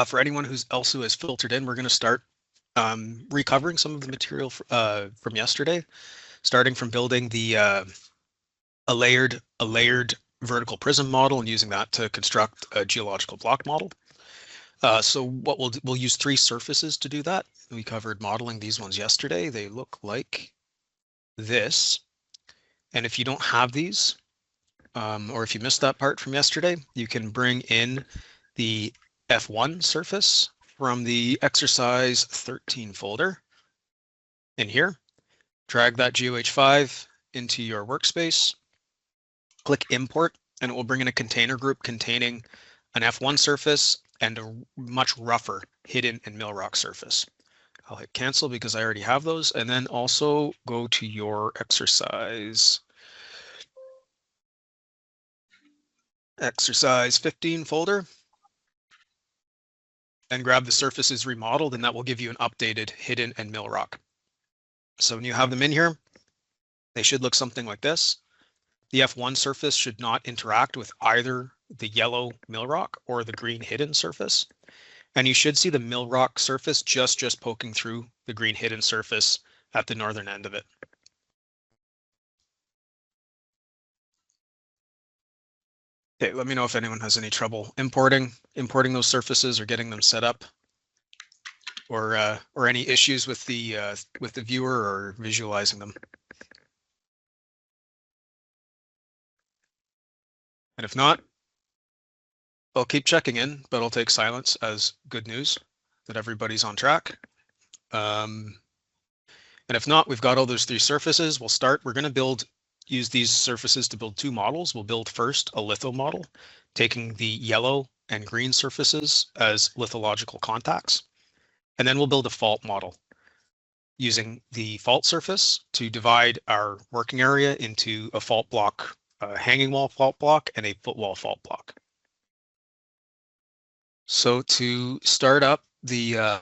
For anyone who's also has filtered in, we're going to start recovering some of the material from yesterday, starting from building the a layered vertical prism model and using that to construct a geological block model. So what we'll use 3 surfaces to do that. We covered modeling these ones yesterday. They look like this. And if you don't have these, or if you missed that part from yesterday, you can bring in the F1 surface from the exercise 13 folder in here. Drag that GeoH5 into your workspace, click import, and it will bring in a container group containing an F1 surface and a much rougher hidden and mill rock surface. I'll hit cancel because I already have those, and then also go to your exercise 15 folder and grab the surfaces remodeled, and that will give you an updated hidden and mill rock. So when you have them in here, they should look something like this. The F1 surface should not interact with either the yellow mill rock or the green hidden surface. And you should see the mill rock surface just poking through the green hidden surface at the northern end of it. Okay, let me know if anyone has any trouble importing those surfaces or getting them set up, or any issues with the viewer or visualizing them. And if not, I'll keep checking in, but I'll take silence as good news that everybody's on track. And if not, we've got all those 3 surfaces. We'll start. We're going to use these surfaces to build 2 models. We'll build first a litho model, taking the yellow and green surfaces as lithological contacts. And then we'll build a fault model using the fault surface to divide our working area into a fault block, a hanging wall fault block, and a footwall fault block. So to start up the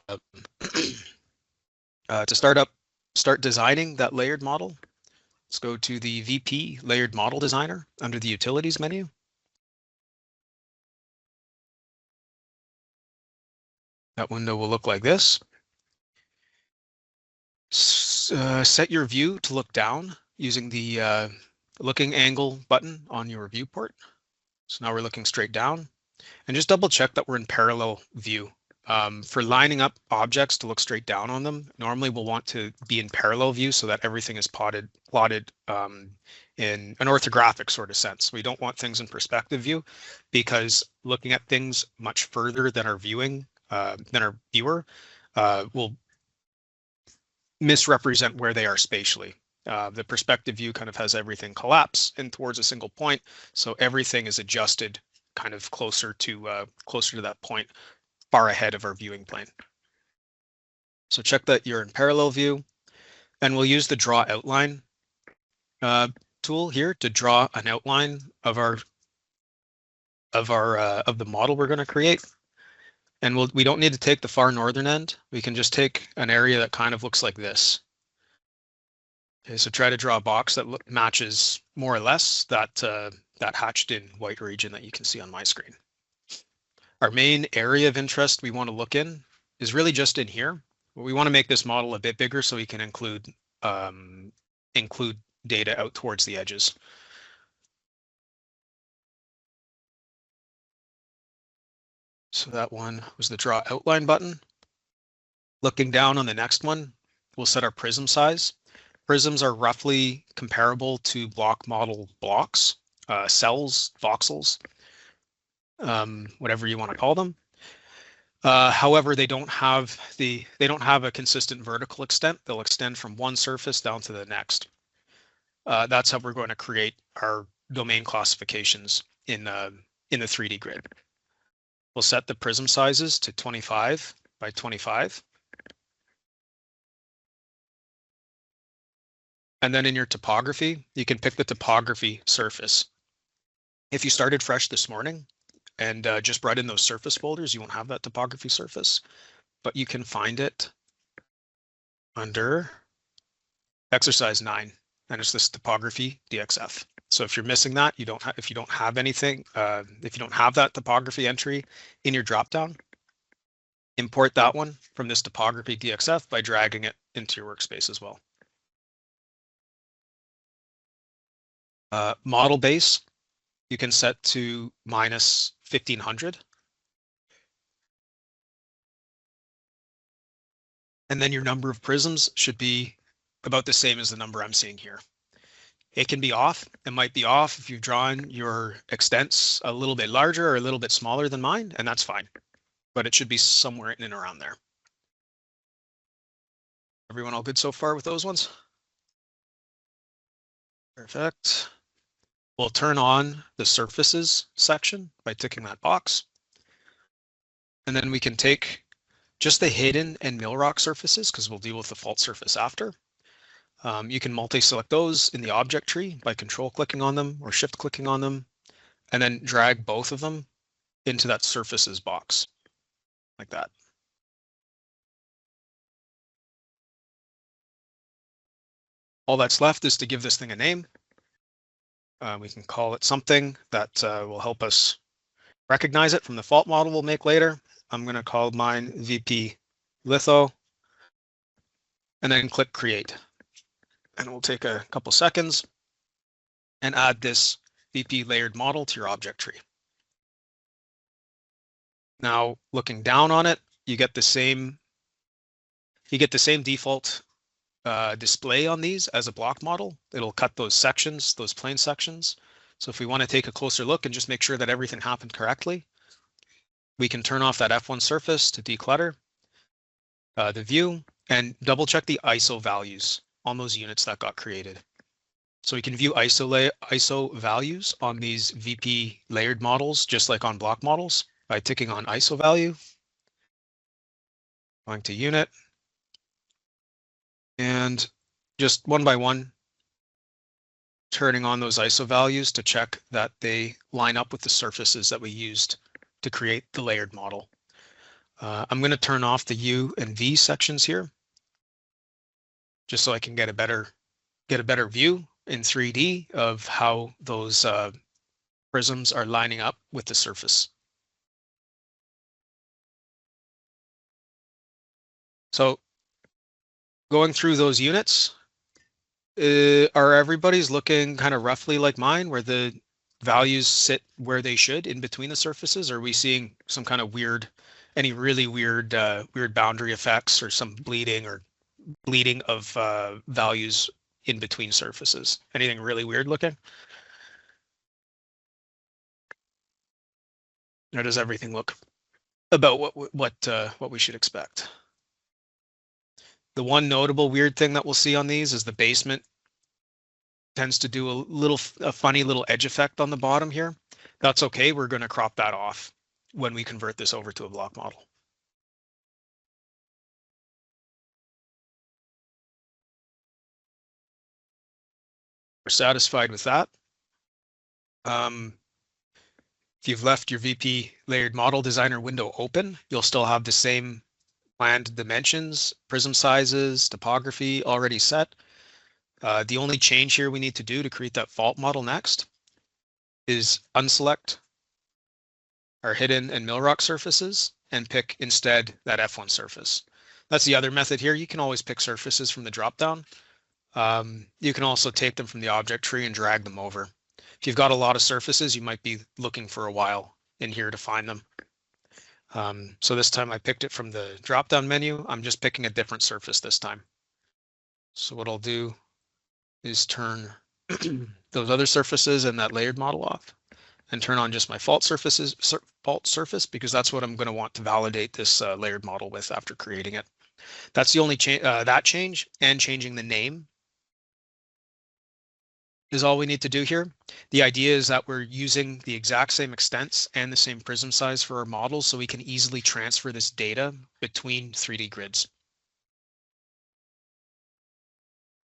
start designing that layered model, let's go to the VP Layered Model Designer under the Utilities menu. That window will look like this. Set your view to look down using the looking angle button on your viewport. So now we're looking straight down, and just double check that we're in parallel view. For lining up objects to look straight down on them, normally we'll want to be in parallel view so that everything is plotted in an orthographic sort of sense. We don't want things in perspective view, because looking at things much further than our viewer will misrepresent where they are spatially. The perspective view kind of has everything collapse in towards a single point, so everything is adjusted kind of closer to that point, far ahead of our viewing plane. So check that you're in parallel view, and we'll use the draw outline tool here to draw an outline of the model we're going to create. And we don't need to take the far northern end. We can just take an area that kind of looks like this. Okay, so try to draw a box that matches more or less that hatched in white region that you can see on my screen. Our main area of interest we want to look in is really just in here. We want to make this model a bit bigger so we can include data out towards the edges. So that one was the draw outline button. Looking down on the next one, we'll set our prism size. Prisms are roughly comparable to block model blocks, cells, voxels, whatever you want to call them. However, they don't have a consistent vertical extent. They'll extend from one surface down to the next. That's how we're going to create our domain classifications in the 3D grid. We'll set the prism sizes to 25 by 25. And then in your topography, you can pick the topography surface. If you started fresh this morning and just brought in those surface folders, you won't have that topography surface, but you can find it under exercise 9, and it's this topography DXF. So if you're missing that, if you don't have anything, if you don't have that topography entry in your dropdown, import that one from this topography DXF by dragging it into your workspace as well. Model base, you can set to minus 1500. And then your number of prisms should be about the same as the number I'm seeing here. It can be off. It might be off if you've drawn your extents a little bit larger or a little bit smaller than mine, and that's fine. But it should be somewhere in and around there. Everyone all good so far with those ones? Perfect. We'll turn on the surfaces section by ticking that box. And then we can take just the hidden and mill rock surfaces because we'll deal with the fault surface after. You can multi-select those in the object tree by control clicking on them or shift clicking on them, and then drag both of them into that surfaces box like that. All that's left is to give this thing a name. We can call it something that will help us recognize it from the fault model we'll make later. I'm going to call mine VP Litho and then click create. And we'll take a couple seconds and add this VP layered model to your object tree. Now, looking down on it, you get the same default display on these as a block model. It'll cut those sections, those plane sections. So if we want to take a closer look and just make sure that everything happened correctly, we can turn off that F1 surface to declutter the view and double check the ISO values on those units that got created. So we can view ISO values on these VP layered models, just like on block models, by ticking on ISO value, going to unit, and just one by one, turning on those ISO values to check that they line up with the surfaces that we used to create the layered model. I'm going to turn off the U and V sections here, just so I can get a better view in 3D of how those prisms are lining up with the surface. So going through those units, are everybody's looking kind of roughly like mine, where the values sit where they should in between the surfaces? Or are we seeing some kind of any really weird boundary effects or some bleeding of values in between surfaces? Anything really weird looking? Or does everything look about what we should expect? The one notable weird thing that we'll see on these is the basement tends to do a funny little edge effect on the bottom here. That's okay. We're going to crop that off when we convert this over to a block model. We're satisfied with that. If you've left your VP layered model designer window open, you'll still have the same planned dimensions, prism sizes, topography already set. The only change here we need to do to create that fault model next is unselect our hidden and mill rock surfaces and pick instead that F1 surface. That's the other method here. You can always pick surfaces from the dropdown. You can also take them from the object tree and drag them over. If you've got a lot of surfaces, you might be looking for a while in here to find them. So this time I picked it from the drop-down menu. I'm just picking a different surface this time. So what I'll do is turn those other surfaces and that layered model off and turn on just my fault surface, because that's what I'm going to want to validate this layered model with after creating it. That's the only change, and changing the name is all we need to do here. The idea is that we're using the exact same extents and the same prism size for our models, so we can easily transfer this data between 3D grids.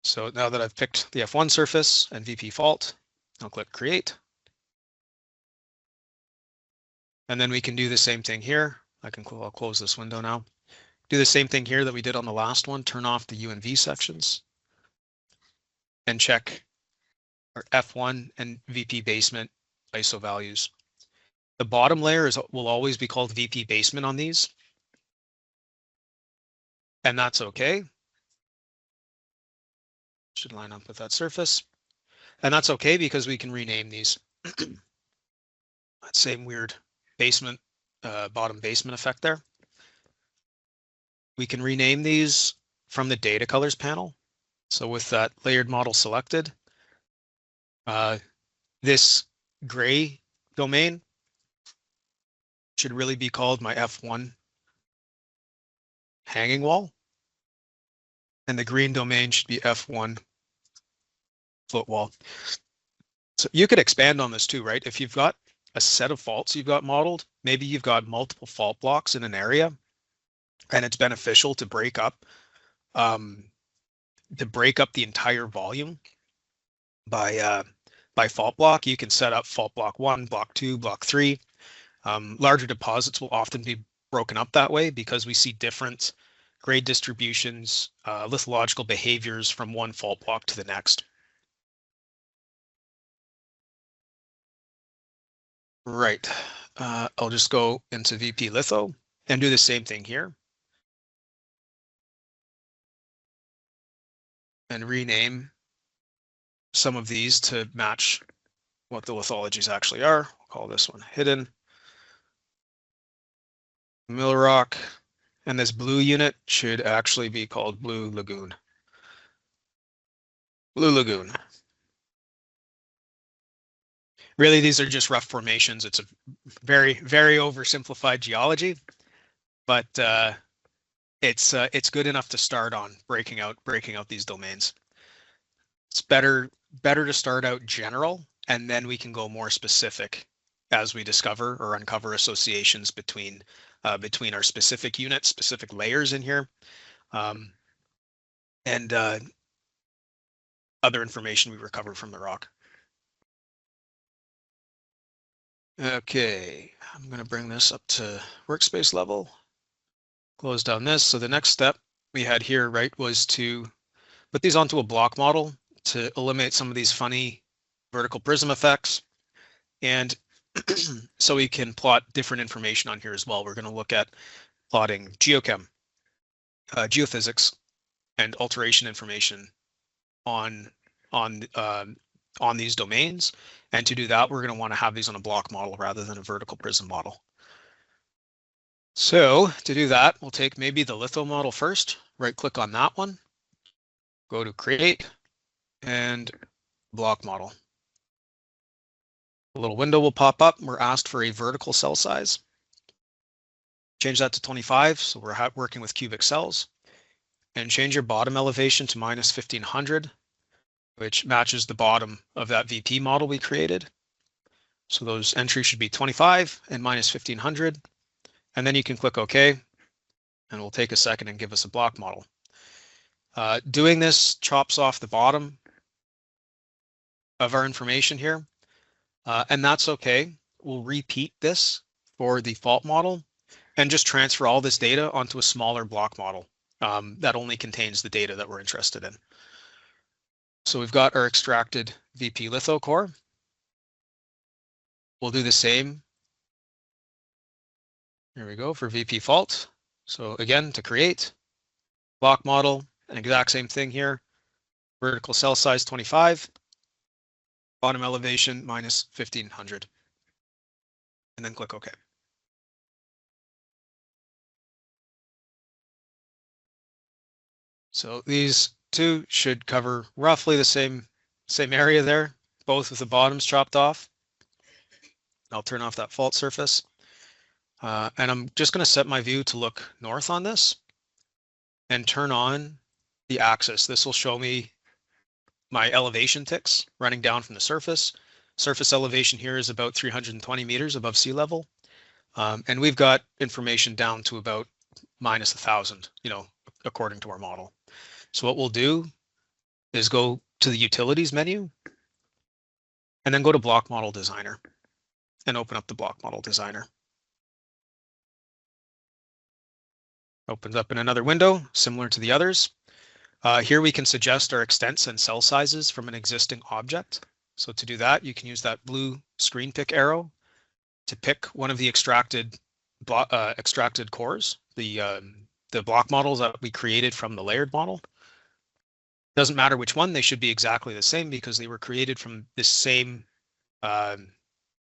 So now that I've picked the F1 surface and VP fault, I'll click create. And then we can do the same thing here. I'll close this window now. Do the same thing here that we did on the last one, turn off the U and V sections and check our F1 and VP basement ISO values. The bottom layer will always be called VP basement on these. and that's okay. Should line up with that surface. And that's okay because we can rename these. That same weird basement, bottom basement effect there. We can rename these from the data colors panel. So with that layered model selected, this gray domain should really be called my F1 hanging wall. And the green domain should be F1 float wall. So you could expand on this too, right? If you've got a set of faults you've got modeled, maybe you've got multiple fault blocks in an area, and it's beneficial to break up the entire volume by fault block. You can set up fault block 1, block 2, block 3. Larger deposits will often be broken up that way because we see different grade distributions, lithological behaviors from one fault block to the next. Right. I'll just go into VP Litho and do the same thing here. And rename some of these to match what the lithologies actually are. We'll call this one hidden. Mill rock. And this blue unit should actually be called Blue Lagoon. Blue Lagoon. Really, these are just rough formations. It's a very, very oversimplified geology, but it's good enough to start on breaking out these domains. It's better to start out general, and then we can go more specific as we discover or uncover associations between our specific units, specific layers in here, and other information we recover from the rock. Okay, I'm going to bring this up to workspace level. Close down this. So the next step we had here, right, was to put these onto a block model to eliminate some of these funny vertical prism effects. And so we can plot different information on here as well. We're going to look at plotting geochem, geophysics, and alteration information on these domains. And to do that, we're going to want to have these on a block model rather than a vertical prism model. So to do that, we'll take maybe the litho model first, right click on that one, go to create and block model. A little window will pop up. We're asked for a vertical cell size. Change that to 25, so we're working with cubic cells. And change your bottom elevation to minus 1500, which matches the bottom of that VP model we created. So those entries should be 25 and minus 1500. And then you can click OK, and it'll take a second and give us a block model. Doing this chops off the bottom of our information here, and that's okay. We'll repeat this for the fault model and just transfer all this data onto a smaller block model that only contains the data that we're interested in. So we've got our extracted VP litho core. We'll do the same. Here we go for VP fault. So again, to create block model, an exact same thing here. Vertical cell size 25, bottom elevation minus 1500, and then click OK. So these two should cover roughly the same area there, both with the bottoms chopped off. I'll turn off that fault surface. And I'm just going to set my view to look north on this and turn on the axis. This will show me my elevation ticks running down from the surface. Surface elevation here is about 320 meters above sea level. And we've got information down to about minus 1,000, according to our model. So what we'll do is go to the utilities menu and then go to block model designer and open up the block model designer. Opens up in another window similar to the others. Here we can suggest our extents and cell sizes from an existing object. So to do that, you can use that blue screen pick arrow to pick one of the extracted cores, the block models that we created from the layered model. Doesn't matter which one, they should be exactly the same because they were created from the same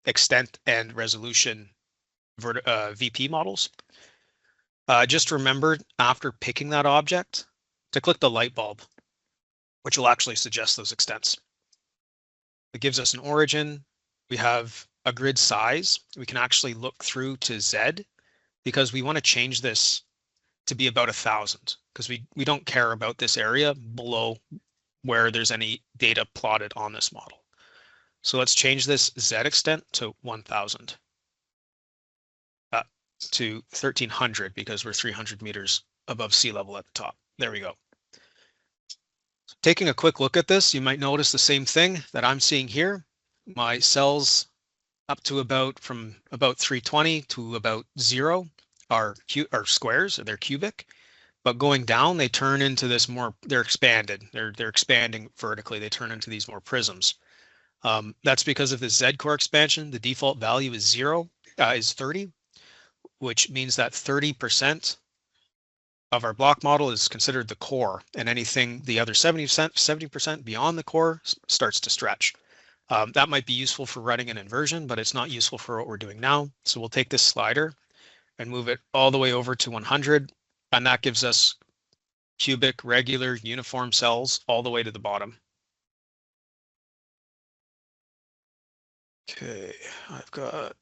extent and resolution VP models. Just remember after picking that object to click the light bulb, which will actually suggest those extents. It gives us an origin. We have a grid size. We can actually look through to Z because we want to change this to be about 1,000 because we don't care about this area below where there's any data plotted on this model. So let's change this Z extent to 1,000 to 1,300 because we're 300 meters above sea level at the top. There we go. So taking a quick look at this, you might notice the same thing that I'm seeing here. My cells up to from about 320 to about 0 are squares, or they're cubic. But going down, they turn into this more, they're expanded. They're expanding vertically. They turn into these more prisms. That's because of the Z core expansion. The default value is 30, which means that 30% of our block model is considered the core, and anything the other 70% beyond the core starts to stretch. That might be useful for running an inversion, but it's not useful for what we're doing now. So we'll take this slider and move it all the way over to 100, and that gives us cubic, regular, uniform cells all the way to the bottom. Okay, I've got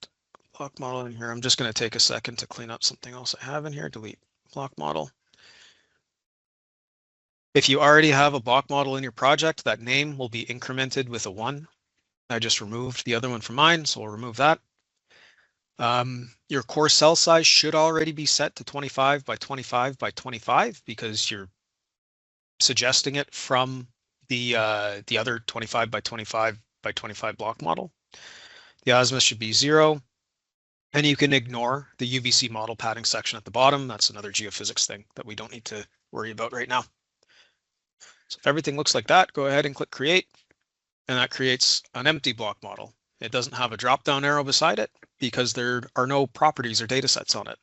block model in here. I'm just going to take a second to clean up something else I have in here. Delete block model. If you already have a block model in your project, that name will be incremented with a 1. I just removed the other one from mine, so we'll remove that. Your core cell size should already be set to 25 by 25 by 25 because you're suggesting it from the other 25 by 25 by 25 block model. The azimuth should be 0. And you can ignore the UVC model padding section at the bottom. That's another geophysics thing that we don't need to worry about right now. So if everything looks like that, go ahead and click create. And that creates an empty block model. It doesn't have a drop-down arrow beside it because there are no properties or data sets on it.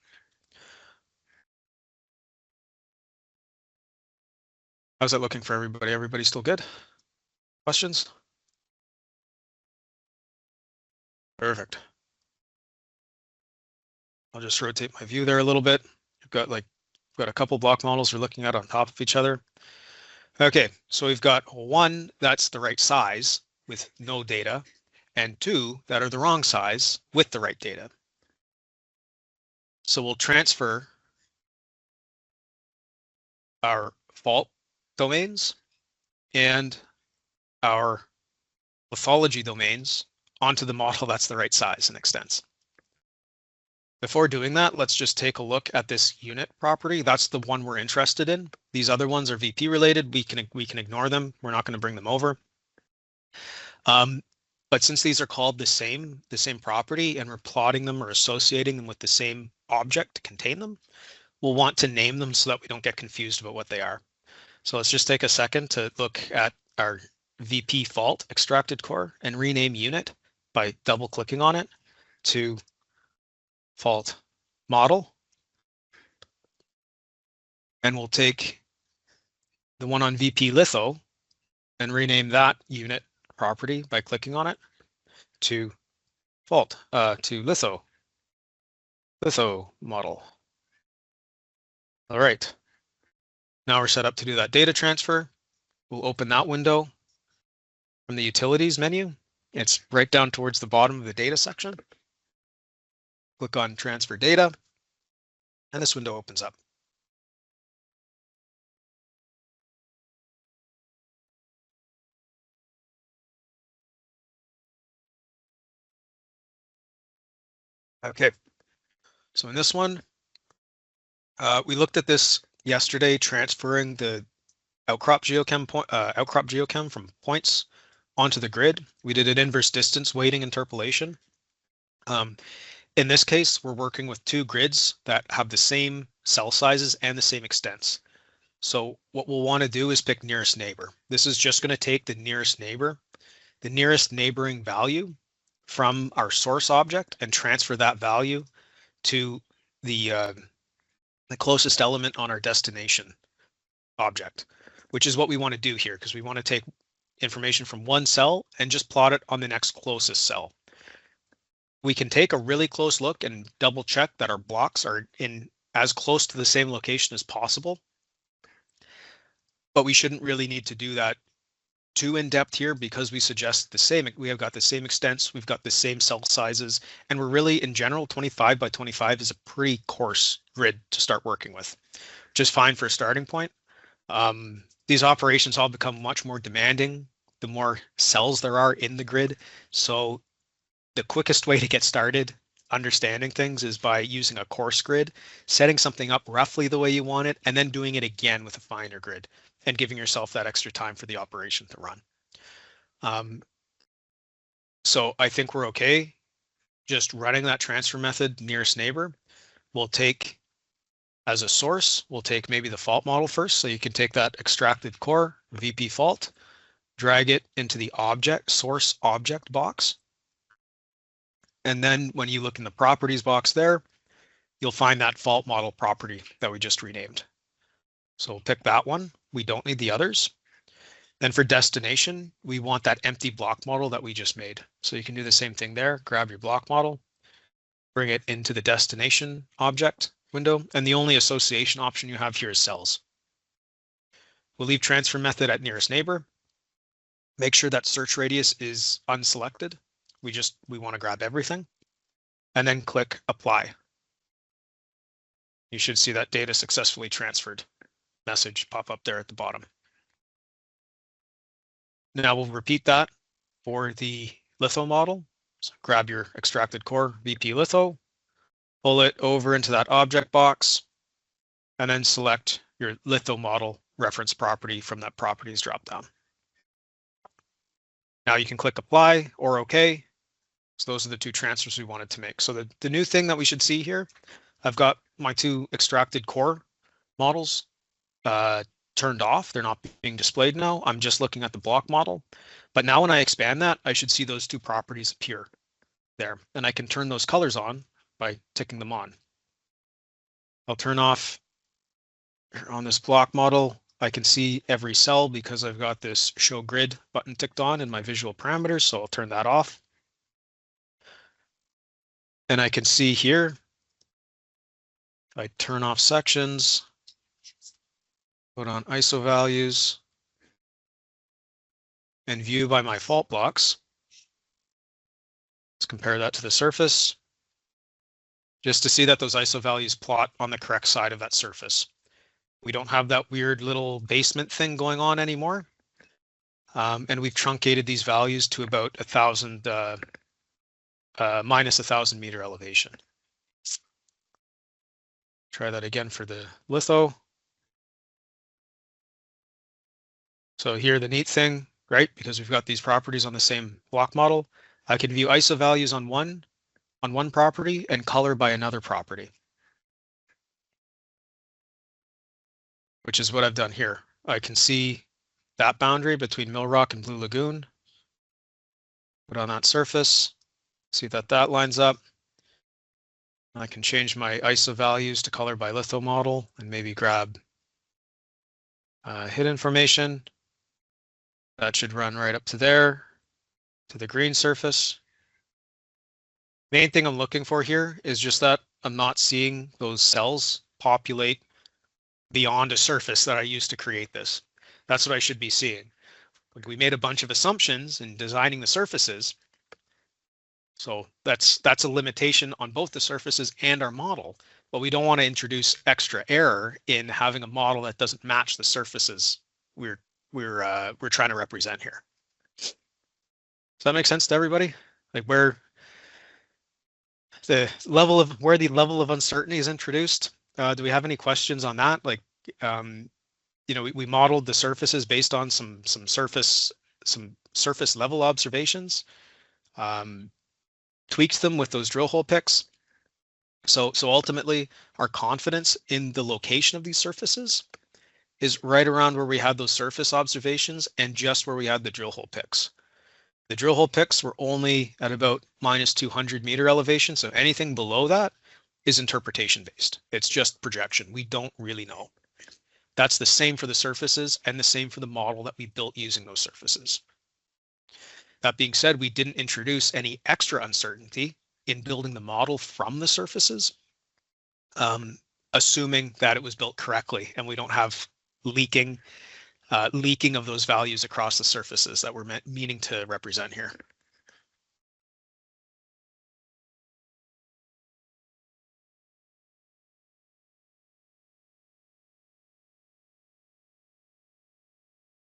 How's that looking for everybody? Everybody still good? Questions? Perfect. I'll just rotate my view there a little bit. I've got a couple block models we're looking at on top of each other. Okay, so we've got 1 that's the right size with no data, and 2 that are the wrong size with the right data. So we'll transfer our fault domains and our lithology domains onto the model that's the right size and extents. Before doing that, let's just take a look at this unit property. That's the one we're interested in. These other ones are VP related. We can ignore them. We're not going to bring them over. But since these are called the same property, and we're plotting them or associating them with the same object to contain them, we'll want to name them so that we don't get confused about what they are. So let's just take a second to look at our VP fault extracted core and rename unit by double clicking on it to fault model. And we'll take the one on VP litho and rename that unit property by clicking on it to fault, to litho model. All right. Now we're set up to do that data transfer. We'll open that window from the utilities menu. It's right down towards the bottom of the data section. Click on transfer data, and this window opens up. Okay, so in this one, we looked at this yesterday, transferring the outcrop geochem from points onto the grid. We did an inverse distance weighting interpolation. In this case, we're working with 2 grids that have the same cell sizes and the same extents. So what we'll want to do is pick nearest neighbor. This is just going to take the nearest neighboring value from our source object and transfer that value to the the closest element on our destination object, which is what we want to do here, because we want to take information from one cell and just plot it on the next closest cell. We can take a really close look and double check that our blocks are in as close to the same location as possible, but we shouldn't really need to do that too in depth here, because we suggest we have got the same extents, we've got the same cell sizes, and we're really, in general, 25 by 25 is a pretty coarse grid to start working with. Just fine for a starting point. These operations all become much more demanding the more cells there are in the grid. So the quickest way to get started understanding things is by using a coarse grid, setting something up roughly the way you want it, and then doing it again with a finer grid and giving yourself that extra time for the operation to run. So I think we're okay just running that transfer method nearest neighbor. We'll take as a source, we'll take maybe the fault model first. So you can take that extracted core VP fault, drag it into the source object box. And then when you look in the properties box there, you'll find that fault model property that we just renamed. So we'll pick that one. We don't need the others. Then for destination, we want that empty block model that we just made. So you can do the same thing there. Grab your block model, bring it into the destination object window, and the only association option you have here is cells. We'll leave transfer method at nearest neighbor. Make sure that search radius is unselected. We want to grab everything, and then click apply. You should see that data successfully transferred message pop up there at the bottom. Now we'll repeat that for the litho model. So grab your extracted core VP litho, pull it over into that object box, and then select your litho model reference property from that properties dropdown. Now you can click apply or OK. So those are the two transfers we wanted to make. So the new thing that we should see here, I've got my two extracted core models turned off. They're not being displayed now. I'm just looking at the block model. But now when I expand that, I should see those two properties appear there. And I can turn those colors on by ticking them on. I'll turn off on this block model. I can see every cell because I've got this show grid button ticked on in my visual parameters. So I'll turn that off. And I can see here, if I turn off sections, put on ISO values, and view by my fault blocks. Let's compare that to the surface, just to see that those ISO values plot on the correct side of that surface. We don't have that weird little basement thing going on anymore. And we've truncated these values to about 1,000, minus 1,000 meter elevation. Try that again for the litho. So here, the neat thing, right? Because we've got these properties on the same block model, I can view ISO values on one property and color by another property, which is what I've done here. I can see that boundary between Mill Rock and Blue Lagoon. Put on that surface, see that that lines up. I can change my ISO values to color by litho model and maybe grab hit information. That should run right up to there, to the green surface. Main thing I'm looking for here is just that I'm not seeing those cells populate beyond a surface that I used to create this. That's what I should be seeing. Like, we made a bunch of assumptions in designing the surfaces. So that's a limitation on both the surfaces and our model, but we don't want to introduce extra error in having a model that doesn't match the surfaces we're trying to represent here. Does that make sense to everybody? Like where the level of uncertainty is introduced? Do we have any questions on that? Like, we modeled the surfaces based on some surface level observations, tweaked them with those drill hole picks. So ultimately, our confidence in the location of these surfaces is right around where we had those surface observations and just where we had the drill hole picks. The drill hole picks were only at about minus 200 meter elevation. So anything below that is interpretation based. It's just projection. We don't really know. That's the same for the surfaces and the same for the model that we built using those surfaces. That being said, we didn't introduce any extra uncertainty in building the model from the surfaces, assuming that it was built correctly and we don't have leaking of those values across the surfaces that we're meaning to represent here.